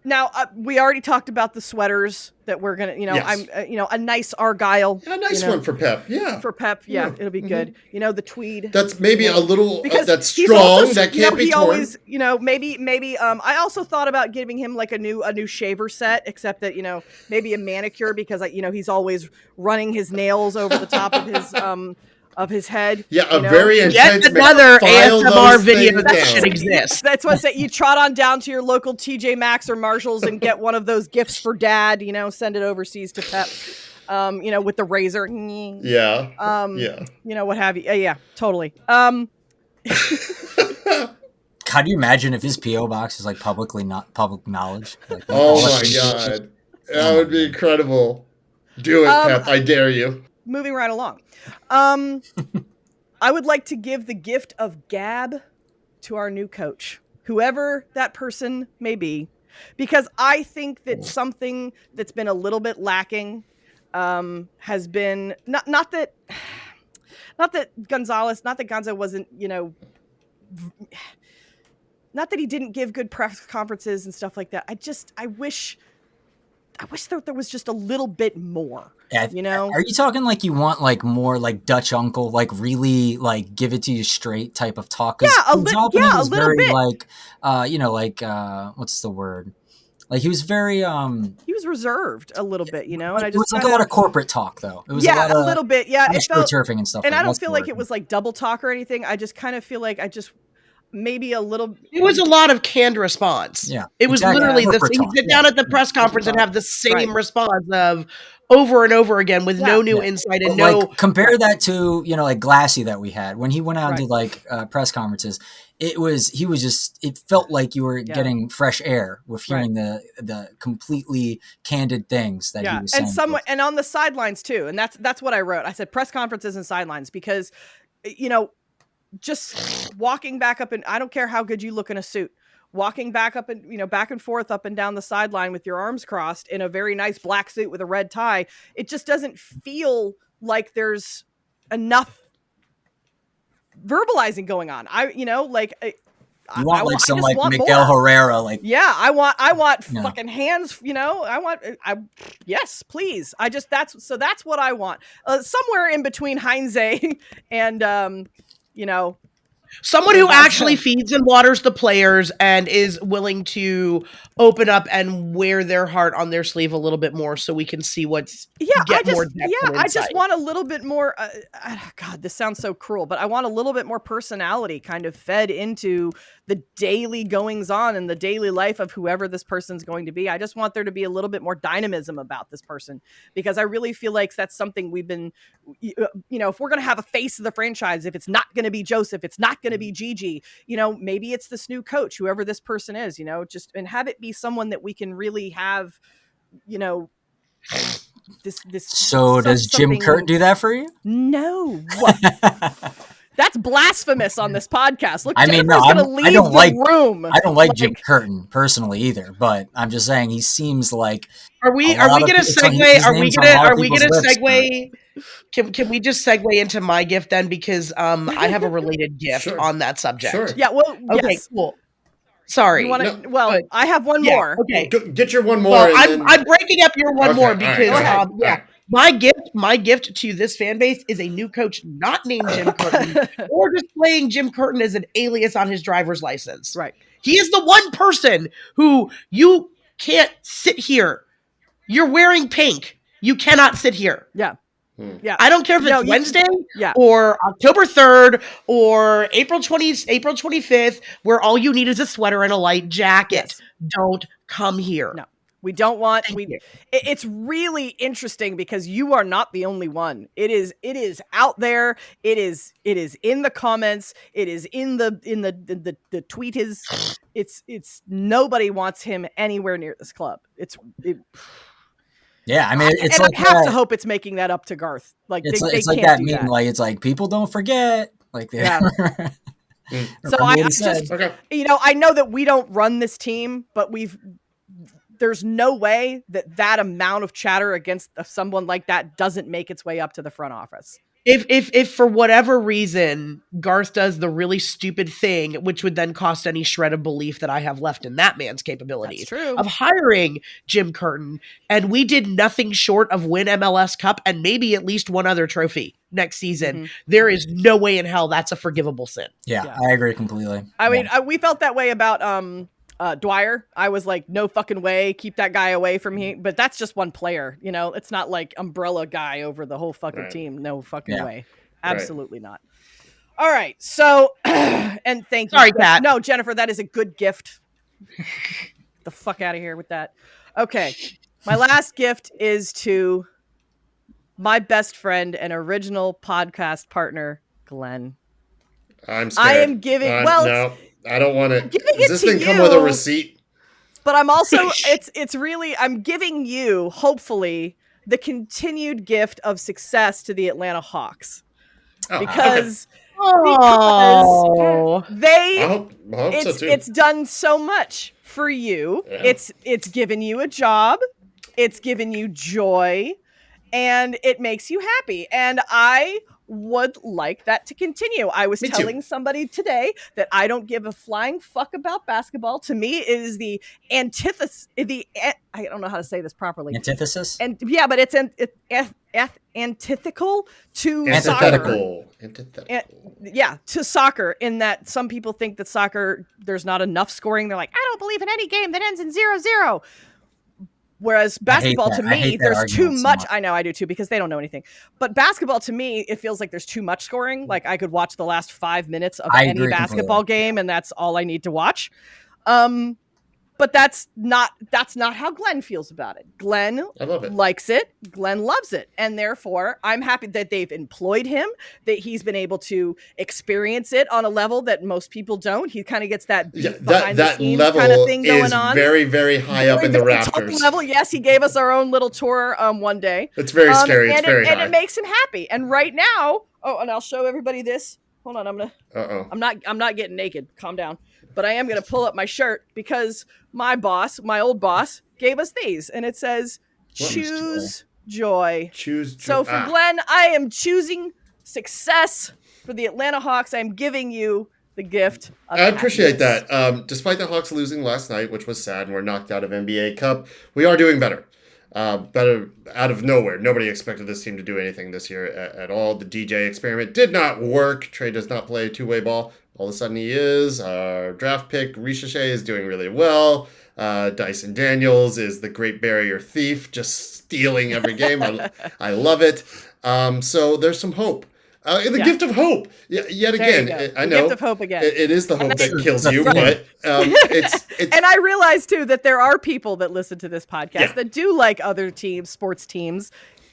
Now, we already talked about the sweaters that we're going to,
Yes.
I'm, a nice Argyle.
A nice one for Pep. Yeah.
For Pep. Yeah. It'll be good. The tweed.
That's maybe a little,
because
that's
he's
strong.
Also,
that can't be
he
torn.
always, maybe, I also thought about giving him like a new shaver set, except that, maybe a manicure because, he's always running his nails over the top of his head.
Yeah, a very intense.
Yet another ASMR video that should exist.
That's what I say. You trot on down to your local TJ Maxx or Marshalls and get one of those gifts for dad. Send it overseas to Pep. With the razor.
Yeah.
What have you? Yeah, totally.
How do you imagine if his PO box is like public knowledge? Like,
oh my god, that would be incredible. Do it, Pep. I dare you.
Moving right along. I would like to give the gift of gab to our new coach, whoever that person may be, because I think that something that's been a little bit lacking has been not that Gonzo wasn't, not that he didn't give good press conferences and stuff like that. I wish there was just a little bit more.
Yeah, Are you talking like you want like more like Dutch uncle, like really like give it to you straight type of talk?
Yeah, a little bit.
Like, what's the word? Like he was very
he was reserved a little bit, and
it was like a lot of corporate talk though. It was
a little bit. Yeah, it felt
turfing and stuff.
And I don't feel like it was like double talk or anything. I just kind of feel like maybe a little.
It was a lot of canned response.
Yeah,
it was literally this. He'd sit down at the press conference and have the same response of over and over again with no new insight and no.
Like, compare that to like Glassy that we had when he went out and did like press conferences. It felt like you were getting fresh air with hearing the completely candid things that he was saying.
And on the sidelines too. And that's what I wrote. I said press conferences and sidelines because, just walking back up and I don't care how good you look in a suit, walking back up and, back and forth up and down the sideline with your arms crossed in a very nice black suit with a red tie. It just doesn't feel like there's enough verbalizing going on.
You want like some like Miguel Herrera, like
I want fucking hands. Yes, please. That's what I want. Somewhere in between Heinze and
someone who actually feeds and waters the players and is willing to open up and wear their heart on their sleeve a little bit more so we can see what's
I just want a little bit more God, this sounds so cruel, but I want a little bit more personality kind of fed into the daily goings on and the daily life of whoever this person's going to be. I just want there to be a little bit more dynamism about this person because I really feel like that's something we've been, if we're going to have a face of the franchise, if it's not going to be Joseph, it's not going to be Gigi, maybe it's this new coach, whoever this person is, and have it be someone that we can really have, this.
So does Jim Kurt do that for you?
No. That's blasphemous on this podcast. Look,
I don't
room.
I don't like Jim Curtin personally either, but I'm just saying he seems like.
Are we going to segue? Are we going to segue? Can we just segue into my gift then? Because I have a related gift on that subject.
Sure.
Yeah. Well.
Okay.
Yes.
Cool. Sorry.
I have one more.
Okay.
Get your one more.
Well, I'm breaking up your one more because my gift to this fan base is a new coach not named Jim Curtin or just playing Jim Curtin as an alias on his driver's license.
Right.
He is the one person who you can't sit here. You're wearing pink. You cannot sit here.
Yeah. Yeah.
I don't care if it's Wednesday or October 3rd or April 25th, where all you need is a sweater and a light jacket.
Yes.
Don't come here.
No. We don't want. It's really interesting because you are not the only one. It is out there. It is in the comments. It is in the tweet. It's nobody wants him anywhere near this club.
Yeah, I mean, it's
like I have to hope it's making that up to Garth. Like
it's
they
like
can't
that meme. Like it's like people don't forget. Like
So I just I know that we don't run this team, but there's no way that amount of chatter against someone like that doesn't make its way up to the front office.
If for whatever reason Garth does the really stupid thing, which would then cost any shred of belief that I have left in that man's capabilities of hiring Jim Curtin, and we did nothing short of win MLS Cup and maybe at least one other trophy next season, there is no way in hell that's a forgivable sin.
Yeah. I agree completely.
I mean, we felt that way about Dwyer. I was like, no fucking way, keep that guy away from me. But that's just one player, you know. It's not like umbrella guy over the whole fucking team. No fucking way. Absolutely not. All right. So, and thank you.
Sorry, Pat.
No, Jennifer, that is a good gift. Get the fuck out of here with that. Okay. My last gift is to my best friend and original podcast partner, Glenn.
I'm scared.
I am giving,
no, I don't want it. Does this thing come with a receipt?
But I'm also, it's really, I'm giving you, hopefully, the continued gift of success to the Atlanta Hawks. Because they,
I hope so too.
It's done so much for you. Yeah. It's given you a job. It's given you joy. And it makes you happy. And I would like that to continue. I was telling somebody today that I don't give a flying fuck about basketball. To me, it is the antithesis. I don't know how to say this properly.
Antithesis?
And yeah, but it's antithetical to soccer. Yeah, to soccer, in that some people think that soccer, there's not enough scoring. They're like, I don't believe in any game that ends in 0-0. Whereas basketball, to me, there's too much. I know, I do too, because they don't know anything. But basketball, to me, it feels like there's too much scoring. Like I could watch the last 5 minutes of any basketball game, and that's all I need to watch. But that's not how Glenn feels about it. Glenn likes it. Glenn loves it. And therefore, I'm happy that they've employed him, that he's been able to experience it on a level that most people don't. He kind of gets that behind the scenes
level
kind of thing going on.
Very, very high up in the rafters.
Level. Yes, he gave us our own little tour one day.
It's very scary. It's very high.
And it makes him happy. And right now, and I'll show everybody this. Hold on, I'm not getting naked. Calm down. But I am going to pull up my shirt because my old boss, gave us these. And it says, choose joy.
Choose joy.
So for Glenn, I am choosing success. For the Atlanta Hawks, I'm giving you the gift of
I appreciate that. Despite the Hawks losing last night, which was sad, and we're knocked out of NBA Cup, we are doing better. Better out of nowhere. Nobody expected this team to do anything this year at all. The DJ experiment did not work. Trey does not play two-way ball. All of a sudden he is. Our draft pick, Ricochet, is doing really well. Dyson Daniels is the great barrier thief, just stealing every game. I love it. So there's some hope. The gift of hope. Yet again, I know.
Gift of hope again.
It is the hope that kills you, but it's.
And I realize too that there are people that listen to this podcast that do like other teams, sports teams.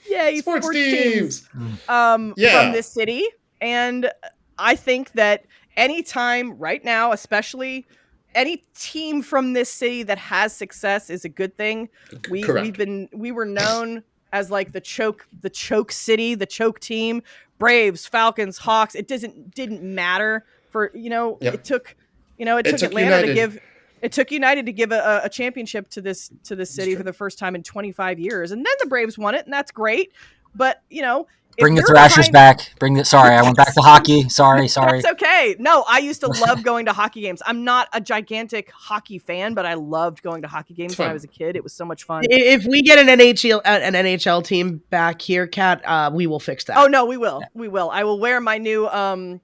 Yay, sports teams. From this city, and I think that anytime right now, especially any team from this city that has success is a good thing. We were known as like the choke city, the choke team. Braves, Falcons, Hawks. It didn't matter for it took Atlanta United to give a championship to this city for the first time in 25 years, and then the Braves won it, and that's great. But
bring the Thrashers back. I went back to hockey. Sorry.
That's okay. No, I used to love going to hockey games. I'm not a gigantic hockey fan, but I loved going to hockey games when I was a kid. It was so much fun.
If we get an NHL team back here, Kat, we will fix that.
Oh no, we will. We will. I will wear my new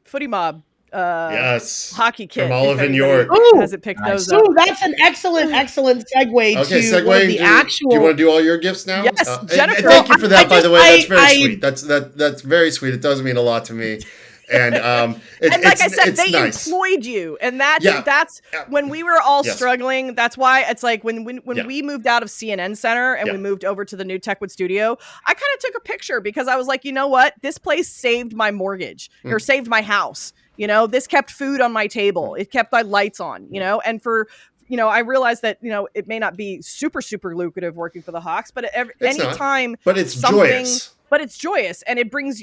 Footy Mob hockey kit
from Olive in York.
Hasn't picked those up.
Ooh, that's an excellent segue to one of the actual.
Do you want to do all your gifts now?
Yes, Jennifer.
Thank you for that. By the way, that's very sweet. That's very sweet. It does mean a lot to me. And
and like I said, they employed you, and that's when we were all struggling. That's why it's like when we moved out of CNN Center and we moved over to the new Techwood studio, I kind of took a picture because I was like, you know what, this place saved my mortgage or saved my house. This kept food on my table. It kept my lights on. And for I realized that it may not be super super lucrative working for the Hawks, but anytime,
but it's joyous.
but it's joyous and it brings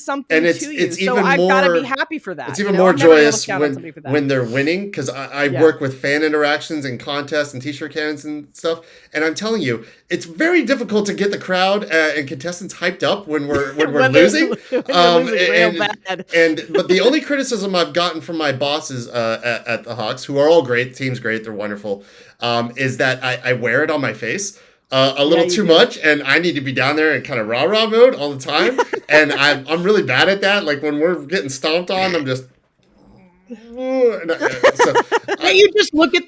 something
And
to you.
it's
So
even
I've
more,
got to be happy for that.
It's even more
I'm never gonna
joyous
count on somebody for that.
when they're winning, because I work with fan interactions and contests and t-shirt cannons and stuff, and I'm telling you, it's very difficult to get the crowd and contestants hyped up when we're losing.
Real bad.
But the only criticism I've gotten from my bosses at the Hawks, who are all great, the team's great, they're wonderful, is that I wear it on my face a little too much, and I need to be down there in kind of rah-rah mode all the time, and I'm really bad at that. Like when we're getting stomped on, I'm just...
Can't you just look at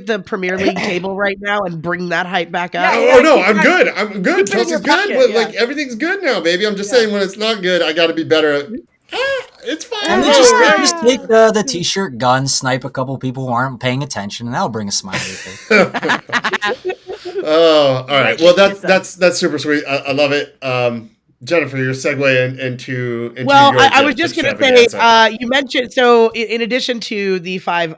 the Premier League table right now and bring that hype back up?
I'm good. I'm good. Chelsea's good.
Pocket,
Like everything's good now, baby. I'm just saying when it's not good, I got to be better. It's fine.
And just take the t-shirt gun, snipe a couple people who aren't paying attention, and that'll bring a smile to your face.
Oh, all right. Well, that's super sweet. I love it. Jennifer, your segue into
well,
your
I was just going to say, you mentioned, so in addition to the five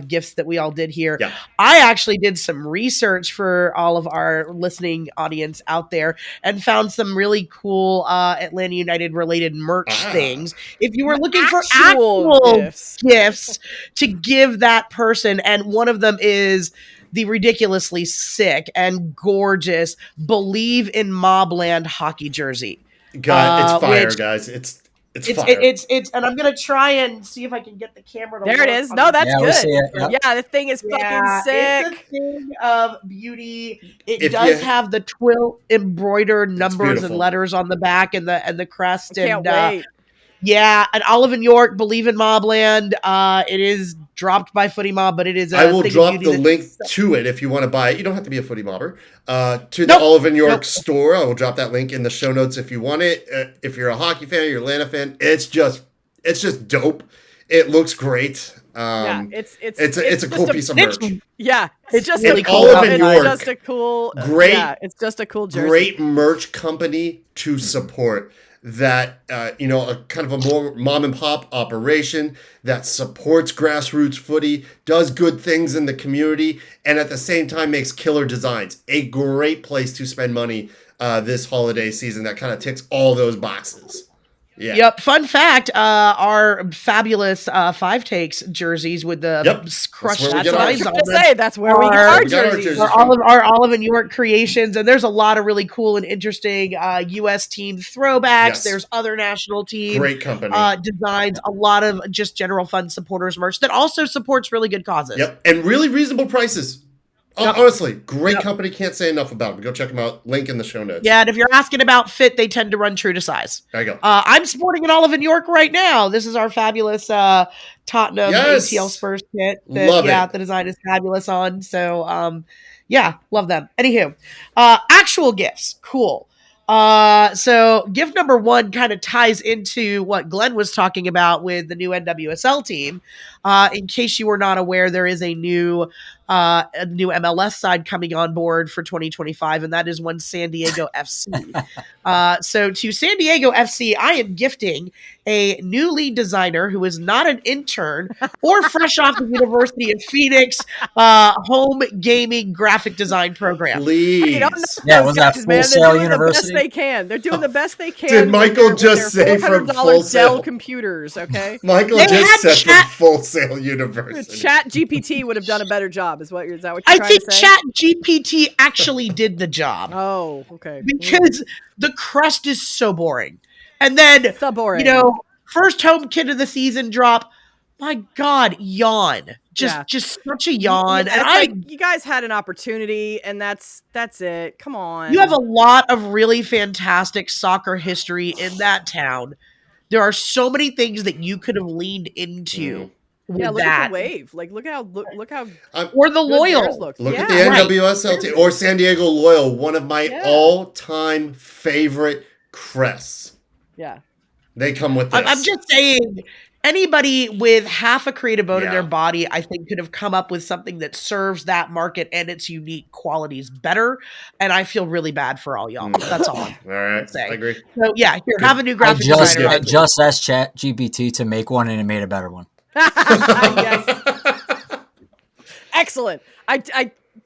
gifts that we all did here, I actually did some research for all of our listening audience out there and found some really cool Atlanta United related merch things. If you were looking for actual gifts to give that person, and one of them is the ridiculously sick and gorgeous Believe in Mobland hockey jersey.
God, it's fire, guys. It's fire.
It's and I'm gonna try and see if I can get the camera to
there
work.
It is. No, that's good.
Yeah,
the thing is fucking sick.
It's a thing of beauty. It does have the twill embroidered numbers and letters on the back and the crest.
I can't wait.
Yeah, and Olive and York, Believe in Mobland. It is dropped by Footy Mob, but it is.
I will drop the link to it if you want to buy it. You don't have to be a Footy Mobber. To the Olive and York store, I will drop that link in the show notes if you want it. If you're a hockey fan, you're a Atlanta fan, it's just dope. It looks great. It's a cool piece of merch.
It's just
really cool. Olive and York,
just a cool,
great.
It's just a cool jersey.
Great merch company to support. That a kind of a more mom and pop operation that supports grassroots footy, does good things in the community, and at the same time makes killer designs. A great place to spend money this holiday season that kind of ticks all those boxes. Yeah.
Yep. Fun fact: our fabulous Five Takes jerseys with the crushed designs on them.
That's where we get our jerseys.
Our Olive and York creations, and there's a lot of really cool and interesting U.S. team throwbacks. Yes. There's other national team
great company
designs. A lot of just general fun supporters merch that also supports really good causes.
Yep, and really reasonable prices. Honestly, great company. Can't say enough about them. Go check them out. Link in the show notes.
Yeah, and if you're asking about fit, they tend to run true to size.
There you go.
I'm sporting an Olive and York right now. This is our fabulous Tottenham ATL Spurs kit. The design is fabulous on. So, love them. Anywho, actual gifts. Cool. So gift number one kind of ties into what Glenn was talking about with the new NWSL team. In case you were not aware, there is a new MLS side coming on board for 2025, and that is one San Diego FC. So to San Diego FC, I am gifting a new lead designer who is not an intern or fresh off the University of Phoenix home gaming graphic design program.
Please.
Was that Full Sail University?
They're doing the best they can.
Did Michael just say from Full Sail?
Dell computers, okay?
Michael just said from Full Sail University.
Chat GPT would have done a better job, is that what you're trying to say?
I think Chat GPT actually did the job.
Oh, okay.
Because the crust is so boring. And then,
so boring.
First home kit of the season drop. My God, yawn. Just such a yawn. And
you guys had an opportunity, and that's it. Come on.
You have a lot of really fantastic soccer history in that town. There are so many things that you could have leaned into.
Look at the wave. Like, look how
or the Loyal.
Look at the NWSL team or San Diego Loyal, one of my all-time favorite crests.
Yeah,
they come with this.
I'm just saying, anybody with half a creative bone in their body, I think, could have come up with something that serves that market and its unique qualities better. And I feel really bad for all y'all. That's all.
All right, I agree.
So have a new graphic designer.
I just asked Chat GPT to make one, and it made a better one.
Yes. Excellent.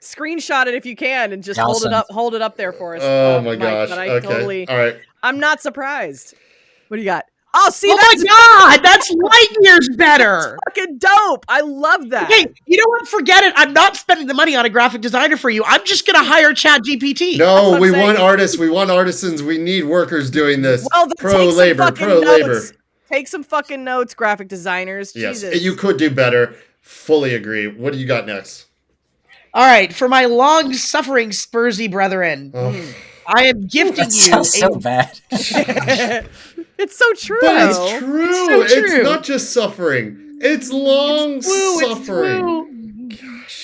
screenshot it if you can and just
Yeah,
hold it up there for us.
Oh my
Mike,
gosh.
but I
Okay.
totally,
All right.
I'm not surprised. What do you got? Oh, see,
Oh
that's
my God, that's light years better.
fucking dope. I love that.
Okay, you know what? Forget it. I'm not spending the money on a graphic designer for you. I'm just going to hire ChatGPT.
No, we want artists. We want artisans. We need workers doing this.
Well, then
pro labor.
Take some fucking notes, graphic designers.
Yes,
Jesus.
you could do better. Fully agree. What do you got next?
All right, for my long-suffering Spursy brethren, I am gifting you.
Sounds so bad.
It's so true.
But it's true.
It's so true.
It's not just suffering. It's long suffering.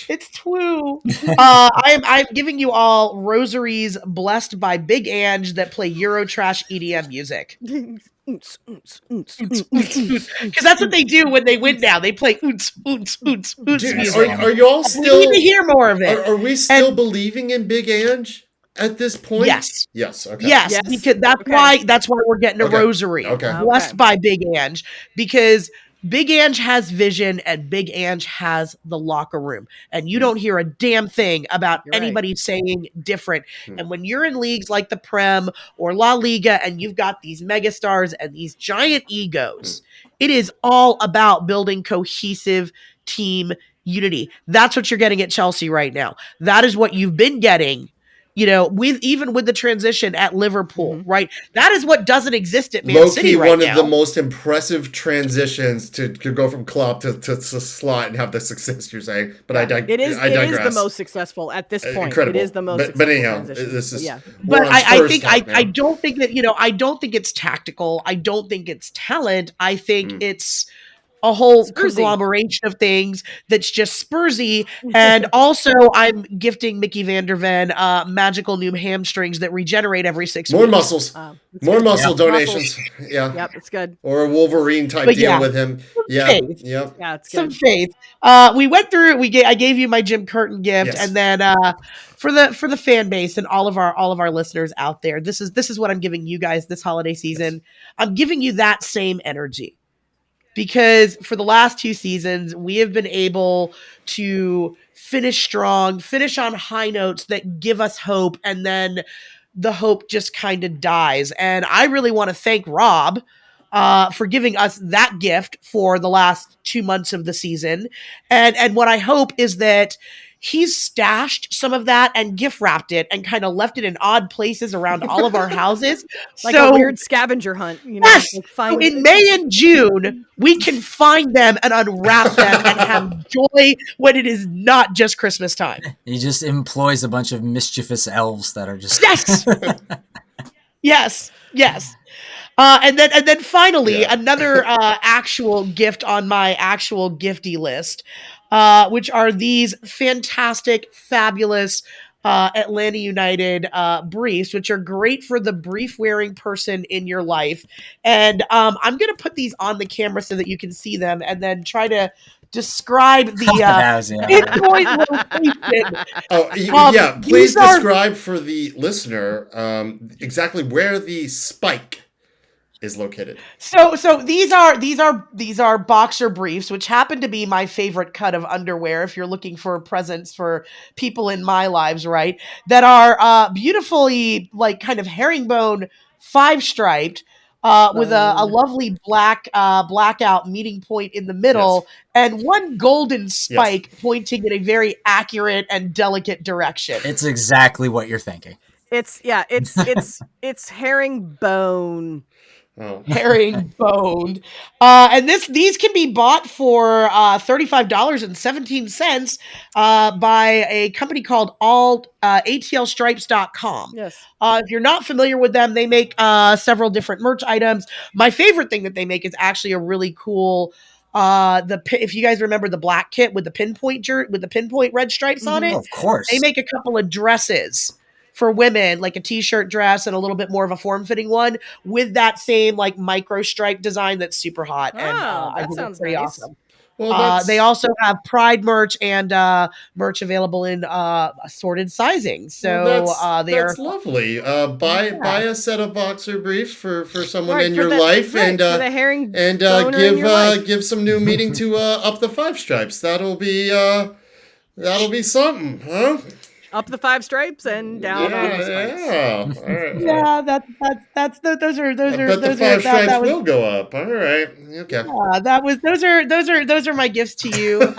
It's twoo. I'm giving you all rosaries blessed by Big Ange that play Eurotrash EDM music. Because that's what they do when they win now. They play music.
Are y'all still?
We need to hear more of it.
Are we still believing in Big Ange at this point?
Yes.
Yes. Okay.
Yes, because that's why we're getting a rosary. Blessed by Big Ange, because Big Ange has vision and Big Ange has the locker room. And you don't hear a damn thing about anybody saying different. And when you're in leagues like the Prem or La Liga and you've got these megastars and these giant egos, it is all about building cohesive team unity. That's what you're getting at Chelsea right now. That is what you've been getting. You know, even with the transition at Liverpool, right? That is what doesn't exist at Man City right now.
One of the most impressive transitions to go from Klopp to slot and have the success you're saying. But I digress.
It is the most successful at this point.
Incredible.
It is the most.
But anyhow, this is.
But I don't think that I don't think it's tactical. I don't think it's talent. I think it's a whole conglomeration of things that's just Spursy. And also I'm gifting Mickey van der Ven magical new hamstrings that regenerate every 6
More
weeks.
Muscles. More muscle donations.
Muscles.
Yeah.
Yep, it's good.
Or a Wolverine type deal with him. Yeah.
Faith.
Yep.
Yeah, it's good.
Some faith. We went through I gave you my Jim Curtin gift, and then for the fan base and all of our listeners out there, this is what I'm giving you guys this holiday season. Yes. I'm giving you that same energy. Because for the last 2 seasons, we have been able to finish strong, finish on high notes that give us hope, and then the hope just kind of dies. And I really want to thank Rob for giving us that gift for the last 2 months of the season. And what I hope is that he's stashed some of that and gift wrapped it and kind of left it in odd places around all of our houses.
Like a weird scavenger hunt. You know,
yes. So in May and June, we can find them and unwrap them and have joy when it is not just Christmas time.
He just employs a bunch of mischievous elves that are just...
Yes. Yes. And then finally, another actual gift on my actual gifty list, which are these fantastic, fabulous Atlanta United briefs, which are great for the brief-wearing person in your life. And I'm going to put these on the camera so that you can see them and then try to describe the
pinpoint location. Please describe for the listener exactly where the spike is located.
So these are boxer briefs, which happen to be my favorite cut of underwear if you're looking for presents for people in my lives, right? That are beautifully like kind of herringbone 5-striped with a lovely blackout meeting point in the middle and one golden spike pointing in a very accurate and delicate direction.
It's exactly what you're thinking.
It's herringbone.
Oh.
Herringbone. And these can be bought for $35.17 by a company called ATLstripes.com.
Yes.
If you're not familiar with them, they make several different merch items. My favorite thing that they make is actually a really cool if you guys remember the black kit with the pinpoint red stripes on it.
Of course.
They make a couple of dresses for women, like a t-shirt dress and a little bit more of a form-fitting one with that same like micro stripe design that's super hot. And I think it's pretty awesome. Well, they also have Pride merch and merch available in assorted sizing. So that's
lovely. Buy a set of boxer briefs for someone in your life, and give some new meaning to up the 5 stripes. That'll be That'll be something, huh?
Up the 5 stripes and down on the spikes.
Yeah. All right.
Yeah, those are
I bet the 5 stripes will go up. All right. Okay.
Those are my gifts to you.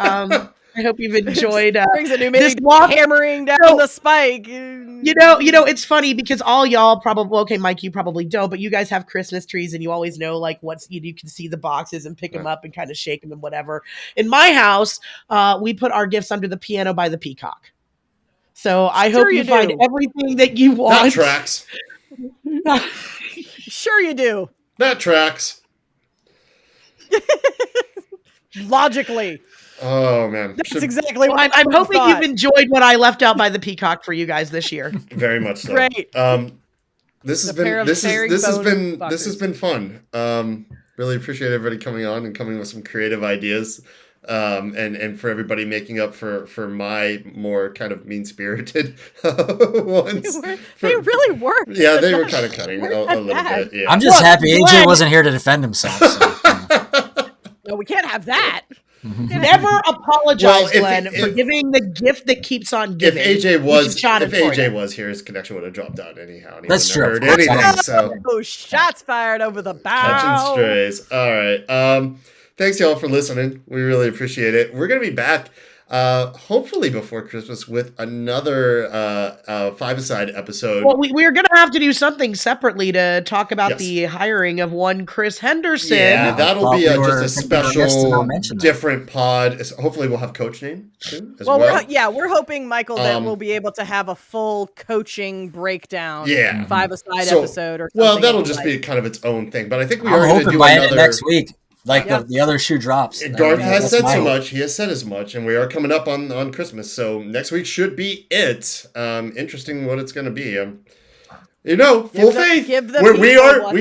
I hope you've enjoyed
brings a new
this
meaning,
walk.
hammering down the spike.
You know, it's funny because all y'all probably, okay, Mike, you probably don't, but you guys have Christmas trees and you always know like what's, you can see the boxes and pick them up and kind of shake them and whatever. In my house, we put our gifts under the piano by the peacock. So I hope you find everything that you want.
That tracks.
Sure you do.
That tracks.
Logically.
Oh man,
that's exactly what
I'm hoping you've enjoyed what I left out by the peacock for you guys this year.
Very much so.
Great.
This has been fun. Really appreciate everybody coming on and coming with some creative ideas. And for everybody making up for my more kind of mean-spirited ones.
They really were.
Yeah, they were kind of cutting a little bit. Yeah.
I'm just happy AJ wasn't here to defend himself. So,
No, we can't have that.
Never apologize, Glenn, for giving the gift that keeps on giving.
If AJ was here, his connection would have dropped out anyhow. And he
That's true.
Heard anything, so.
Shots fired over the bow.
Catching strays. All right. Thanks, y'all, for listening. We really appreciate it. We're going to be back, hopefully before Christmas, with another Five-A-Side episode.
Well, we're going to have to do something separately to talk about the hiring of one Chris Henderson.
Yeah, that'll be just a special, different pod. Hopefully, we'll have coach name soon as well.
We're hoping, Michael, that we'll be able to have a full coaching breakdown.
Yeah,
Five-A-Side episode or something.
Well, that'll just be kind of its own thing. But I think we are
going
to do
another next week. Like the other shoe drops.
Garth has said so much. He has said as much, and we are coming up on Christmas, so next week should be it. Interesting what it's going to be. Full faith. We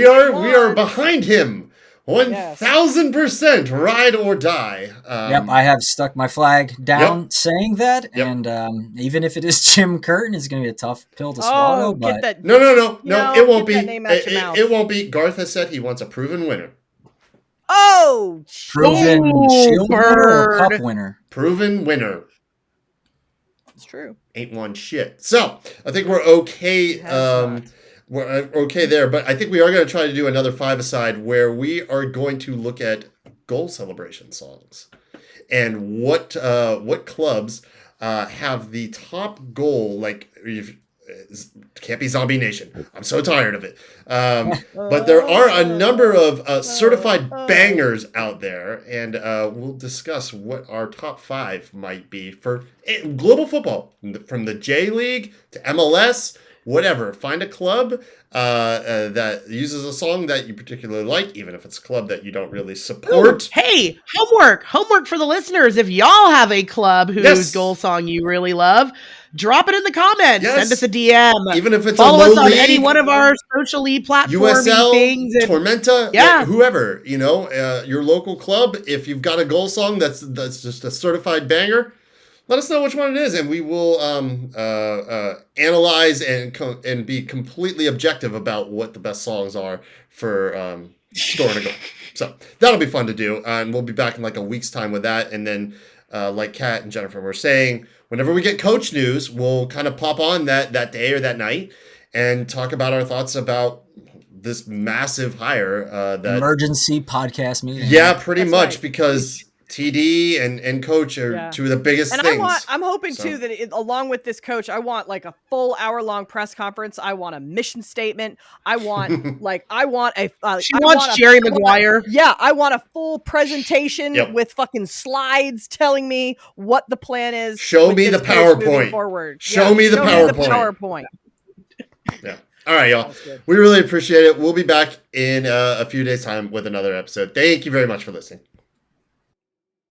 are behind him. 1,000% ride or die.
I have stuck my flag down saying that, and even if it is Jim Curtin, it's going to be a tough pill to swallow. But
no, it won't be. It won't be. Garth has said he wants a proven winner.
Oh,
proven shield winner or cup winner?
Proven winner.
It's true.
Ain't one shit. So I think we're okay. We're okay there, but I think we are going to try to do another Five-A-Side where we are going to look at goal celebration songs and what clubs have the top goal. Like, can't be Zombie Nation. I'm so tired of it. But there are a number of certified bangers out there, and we'll discuss what our top 5 might be for global football, from the J League to MLS, whatever. Find a club that uses a song that you particularly like, even if it's a club that you don't really support.
Ooh, hey, homework for the listeners. If y'all have a club whose goal song you really love, drop it in the comments.
Yes.
Send us a DM.
Even if it's
follow us on
league,
any one of our socially platforming
USL,
things.
Tormenta, whoever, your local club. If you've got a goal song that's just a certified banger, let us know which one it is, and we will analyze and be completely objective about what the best songs are for scoring a goal. So that'll be fun to do, and we'll be back in like a week's time with that. And then, like Kat and Jennifer were saying, whenever we get coach news, we'll kind of pop on that day or that night and talk about our thoughts about this massive hire. That
emergency podcast meeting.
Yeah, pretty much, because TD and coach are two of the biggest things.
I'm hoping too that along with this coach, I want like a full hour-long press conference. I want a mission statement. I want she wants
Jerry Maguire.
I want a full presentation with fucking slides telling me what the plan is.
Show me the PowerPoint.
Forward.
Show me the PowerPoint. Yeah. All right, y'all. We really appreciate it. We'll be back in a few days' time with another episode. Thank you very much for listening.